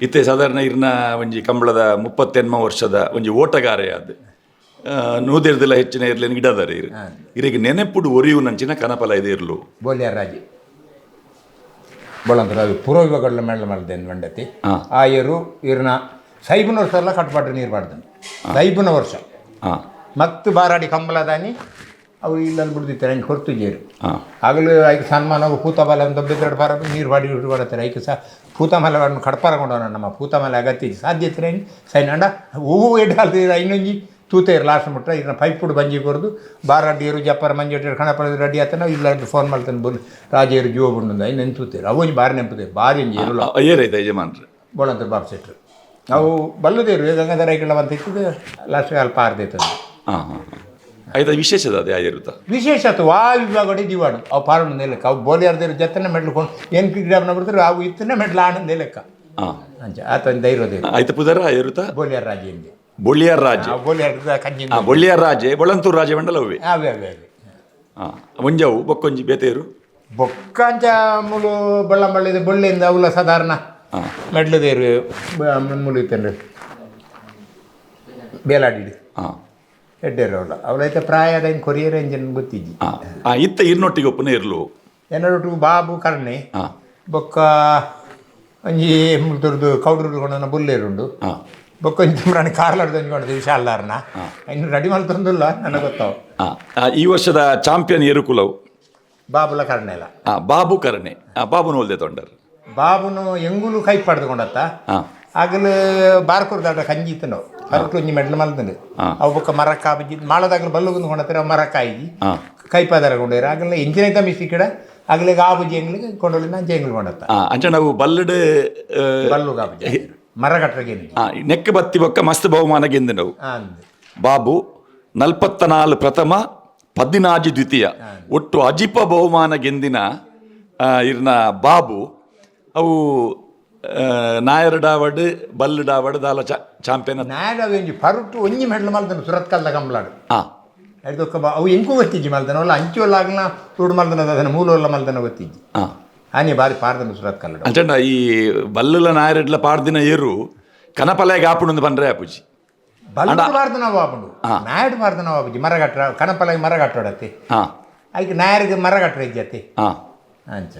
ಇತ್ತೆ ಸಾಧಾರಣ ಇರ್ನ ಒಂಜಿ ಕಂಬಳದ 38 ವರ್ಷದ ಒಂಜಿ ಓಟಗಾರೆ ಅದು ನೂದೆರ್ದೆಲ್ಲ ಹೆಚ್ಚಿನ ಇರ್ಲೇನು ಗಿಡದಾರೆ ಇರು ಇರಿಗೆ ನೆನೆಪುಡು ಒರಿಯು ನಂಚಿನ ಕನಪಲ ಇದೆ ಇರ್ಲು ಬೋಲಿಯಾರ್ ರಾಜಿ ಬೋಳಂತರ ಪೂರ್ವಗಳ ಮೇಳ ಮಾಡ್ದೇನು ಮಂಡತಿ ಆ ಏರು ಇರ್ನ ಸೈಬನ ವರ್ಷ ಎಲ್ಲ ಕಟ್ಪಾಡು ನೀರು ಮಾಡ್ತಾನೆ ಸೈಬನ ವರ್ಷ ಮತ್ತು ಬಾರಾಡಿ ಕಂಬಳದಾನಿ ಅವು ಇಲ್ಲಲ್ಲಿ ಬಿಡ್ದಿತ್ತಾರೆ ಹಂಗೆ ಹೊರ್ತುಜೇರು ಆಗಲೂ ಐಕೆ ಸನ್ಮಾನ ಪೂತಮಲ ಅಂತ ಬೆದ್ರಡು ಪಾರ ನೀರು ಬಾಡಿ ಬಿಟ್ಟು ಬರತ್ತಾರೆ ಐಕೆ ಸಹ ಪೂತಮಲವನ್ನು ಕಡ್ಪಾರಗೊಂಡವನ ನಮ್ಮ ಪೂತಮಲ ಅಗತ್ಯ ಸಾಧ್ಯತೆ ಸೈನಂಡ ಹೂವು ಎಡ್ಡಾಲ್ದು ಇನ್ನೊಂಜಿ ತೂತೇರು ಲಾಸ್ಟ್ ಮುಟ್ಟ ಇದನ್ನ ಪೈಪುಡು ಬಂಜಿ ಕೊರದು ಬಾರಡ್ಡಿಯರು ಜಪ್ಪರ ಮಂಜೆಟ್ಟು ಕಣಪಳದ ರೆಡಿ ಆತನ ಇಲ್ಲ ಫೋನ್ ಮಾಡ್ತಾನೆ ಬೋಲ್ ರಾಜೇರು ಜೀವ ಬಂದು ಐ ನೆನ್ತೂತೇರು ಅವೊಂಜಿ ಬಾರಿ ನೆನಪುತ್ತೆ ಬಾರಿ ಏರುಲ್ಲ ಏರೈತೆ ಯಜಮಾನ್ರು ಬೋಳಂತಾರೆ ಬಾಬು ಸೆಟ್ರು ನಾವು ಬಲ್ಲದೇರು ಗಂಗಾಧರ ಐಕೆಲ್ಲ ಬಂತ ಇತ್ತು ಲಾಸ್ಟ್ ಅಲ್ಪ ಆರ್ದೈತದೆ ಆಯ್ತಾ ವಿಶೇಷದ ಅದೇ ಆಗಿರುತ್ತಾ ವಿಶೇಷತು ವಾ ವಿಭಾಗಡೆ ದಿವಾಡು ಅವು ಪಾರಣ ಲೆಕ್ಕ ಅವು ಬೋಲಿಯಾರ್ದೇರು ಜತ್ತನೆ ಮೆಡ್ಲುಕೊಂಡು ಏನು ಗಿಡನ ಬಿಡ್ತಾರೆ ಅವು ಇತ್ತನೇ ಮೆಡ್ಲ ಆನಂದೇ ಲೆಕ್ಕ ಅಂಚ ಆತ ಧೈರ್ಯದೇ ಆಯ್ತು ಪುದರ ಇರುತ್ತಾ ಬೋಲಿಯಾರ್ ರಾಜ ಎಂದೆ ಬೊಳ್ಳಿಯಾರ್ ರಾಜ ಬೊಳ್ಳಿಯಾರ್ ರಾಜೆ ಬೊಳಂತೂರು ರಾಜೆ ಮಂಡಲ ಅವೇ ಅವೇ ಅವೇ ಅವೇ ಒಂಜವು ಬೊಕ್ಕೊಂಜಿ ಬೇತೆಯರು ಬೊಕ್ಕಂಚ ಮುಳು ಬಳ್ಳಂಬಳ್ಳಿದ ಬೊಳ್ಳೆಯಿಂದ ಅವಲ ಸಾಧಾರಣ ಮೆಡ್ಲದೇರು ಮುಳುತ್ತೇನೆ ಬೇಲಾಡಿಡು ಎಡ್ಡೇರು ಅವಳ ಅವಳೈತೆ ಪ್ರಾಯದ ಹಿಂಗೆ ಕೊರಿಯರ್ ಎಂಜಿನ್ ಗೊತ್ತಿಜ್ಜಿ ಇತ್ತ ಇರ್ನೊಟ್ಟಿಗೆ ಒಪ್ಪನೇ ಇರ್ಲು ಏನೊಟ್ಟು ಬಾಬು ಕರ್ಣೆ ಬೊಕ್ಕ ಒಂಜಿ ಮುಳ್ತುರ್ದು ಕೌಡ್ರದು ಬುಲ್ಲೇರುಂಡು ಬೊಕ್ಕ ಒಂಜಿ ಕಾರ್ಲಾಡ್ದು ಅಂದ್ಕೊಂಡಿದ್ದೆ ವಿಶಾಲಾರ್ನ ಇನ್ನು ರೆಡಿ ಮಾಡ್ತಂದಿಲ್ಲ ನನಗೆ ಗೊತ್ತಾವು ಈ ವರ್ಷದ ಚಾಂಪಿಯನ್ ಏರುಕುಲವು ಬಾಬುಲ ಕರ್ಣೆಲ್ಲ ಬಾಬು ಕರ್ಣೆ ಬಾಬುನ ಹೋಲ್ದೆ ತೊಂಡರು ಬಾಬುನು ಎಂಗುಲು ಕೈ ಪಡೆದುಕೊಂಡತ್ತ ಆಗಲು ಬಾರ್ಕೂರ್ ದಾಟ ಕಂಜಿ ಇತ್ತು ನಾವು ಕರೆಕ್ಟ್ ಒಂಜಿ ಮೆಡ್ಲು ಮಲ್ತಂಡು ಅವು ಬೊಕ್ಕ ಮರಕ್ಕ ಬಜ್ಜಿ ಮಾಳದಾಗಲು ಬಲ್ಲುಗುಂದು ಕೊಂಡತ್ತರ ಮರಕ್ಕ ಆಗಿ ಕೈಪಾದಾರ ಕೊಂಡೇರು ಆಗಲ್ಲ ಎಂಜಿನ ಐತ ಮಿಸ್ಟಿ ಕಿಡ ಆಗಲೇ ಗಾಬುಜಿ ಎಂಗ್ಲಿಗೆ ಕೊಂಡೋಲಿ ನಂಜಿ ಎಂಗ್ಲು ಕೊಂಡತ್ತ ಅಂಚ ನಾವು ಬಲ್ಲಡು ಬಲ್ಲು ಗಾಬುಜಿ ಮರ ಕಟ್ಟಗೆ ನೆಕ್ಕ ಬತ್ತಿ ಬೊಕ್ಕ ಮಸ್ತ್ ಬಹುಮಾನ ಗೆಂದು ನಾವು ಬಾಬು 44 ಪ್ರಥಮ 16 ದ್ವಿತೀಯ ಒಟ್ಟು ಅಜಿಪ ಬಹುಮಾನ ಗೆಂದಿನ ಇರ್ನ ಬಾಬು ಅವು ನಾಯರ್ಡಾವಡ್ ಬಲ್ಲುಡಾವಡ್ ದಾಲ ಚಾಂಪಿಯನ್ ನಾಯಡಾವೆಂಜಿ ಪರುಟ್ಟು ಒಂಜಿ ಮೆಡ್ಲು ಮಲ್ತನು ಸುರತ್ಕಲ್ದ ಕಂಬಳಾಡು ಅದಕ್ಕೆ ಅವು ಎಂಕು ಗೊತ್ತಿಜ್ಜಿ ಮಲ್ತನ ಅಲ್ಲ ಅಂಚೋಲ್ಲ ಆಗಲ ತುಡು ಮಲ್ತನ ಅದನ್ನು ಮೂಲೋಲ್ಲ ಮಲ್ತನ ಗೊತ್ತಿಜ್ಜಿ ಆನೆ ಬಾರಿ ಪಾರ್ದನು ಸುರತ್ಕಲ್ಲು ಅಂಚಂಡ ಈ ಬಲ್ಲುಲ ನಾಯರೆಡ್ಲ ಪಾಡ್ದಿನ ಏರು ಕನಪಲೆಗೆ ಆಪುಂಡು ಬಂದ್ರೆ ಆಪುಜಿ ಬಲ್ಲು ಪಾರ್ದನ ಆಪುಂಡು ನಾಯಡ್ ಪಾರ್ದನ ಆಪುಜಿ ಮರ ಕಟ್ಟ ಕನಪಲೆಗೆ ಮರ ಕಟ್ಟೋಡತ್ತೆ ಅದಕ್ಕೆ ನಾಯರಿಗೆ ಮರ ಕಟ್ಟರೆ ಇಜ್ಜತ್ತೆ ಅಂಚ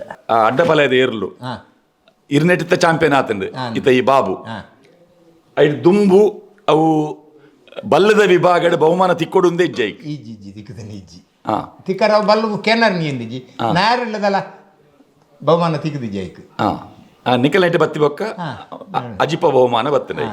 ಅಡ್ಡಪಲೆದ ಏರ್ಲು ಇರ್ನೆಟ್ಟಿತ್ತ ಚಾಂಪಿಯನ್ ಆತಂಡು ಇತ್ತ ಈ ಬಾಬು ಐದು ದುಂಬು ಅವು ಬಲ್ಲದ ವಿಭಾಗದ ಬಹುಮಾನ ತಿಕ್ಕೊಡು ಒಂದೇ ಇಜ್ಜ ಇಜ್ಜಿ ತಿಕ್ಕದನಿ ಇಜ್ಜಿ ತಿಕ್ಕರ ಬಲ್ಲು ಕೆನರ್ ನೀ ಎಂದಿಜ್ಜಿ ನಾಯರಿಲ್ಲದಲ್ಲ ಬಹುಮಾನ ತಿಕ್ಕದಿಜ್ಜಿ ಐಕ್ ನಿಖಲ್ ನೈಟ್ ಬತ್ತಿ ಬೊಕ್ಕ ಅಜಿಪ ಬಹುಮಾನ ಬರ್ತದೆ